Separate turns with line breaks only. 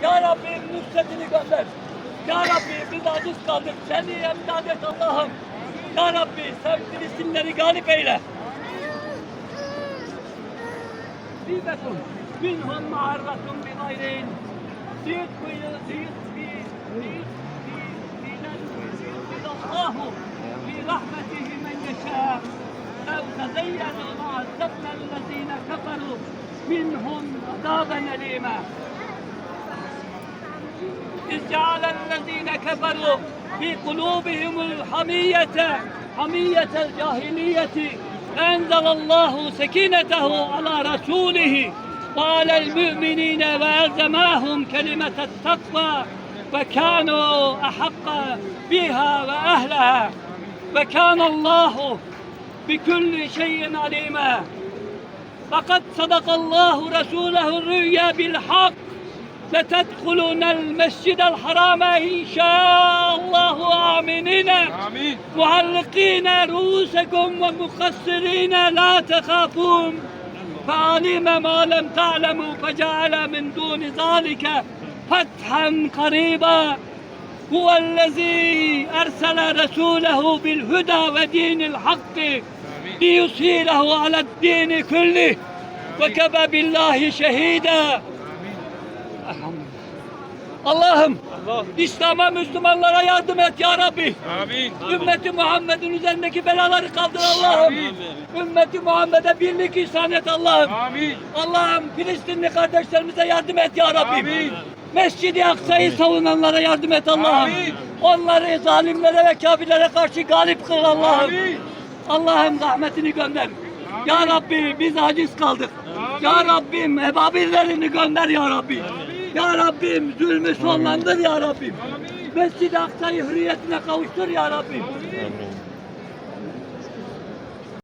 Ya Rabbi nusretini gönder. Ya Rabbi biz aciz kaldık. Seni emdad et Allah'ım. Ya Rabbi sen Filistinleri galip eyle. Zîbetun minhum ma'arratun bi gayrin. Allahu fi rahmetihi men yeşâ. Ev tezeyyenu ma'azzebna ellezîne keferu minhum azâben elîmâ. إذ جعل الذين كفروا في قلوبهم حمية الجاهلية أنزل الله سكينته على رسوله وعلى المؤمنين وألزمهم كلمة التقوى وكانوا أحق بها وأهلها وكان الله بكل شيء عليما فقد صدق الله رسوله الرؤيا بالحق لتدخلون المسجد الحرام إن شاء الله آمنين معلقين رؤوسكم ومقصرين لا تخافون فعلم ما لم تعلموا فجعل من دون ذلك فتحا قريبا هو الذي أرسل رسوله بالهدى ودين الحق ليظهره على الدين كله وكفى بالله شهيدا. Allah'ım İslam'a, Müslümanlara yardım et ya Rabbi.
Amin.
Ümmeti Muhammed'in üzerindeki belaları kaldır Allah'ım. Ümmeti Muhammed'e birlik ihsan et Allah'ım.
Amin.
Allah'ım Filistinli kardeşlerimize yardım et ya Rabbi.
Amin.
Mescid-i Aksa'yı savunanlara yardım et Allah'ım.
Amin.
Onları zalimlere ve kafirlere karşı galip kıl Allah'ım.
Amin.
Allah'ım rahmetini gönder. Ya Rabbi biz aciz kaldık. Ya Rabbim ebabillerini gönder ya Rabbi. Ya Rabbim zulmü sonlandır ya Rabbim. Mescid-i Aksa'yı hürriyetine kavuştur ya Rabbim.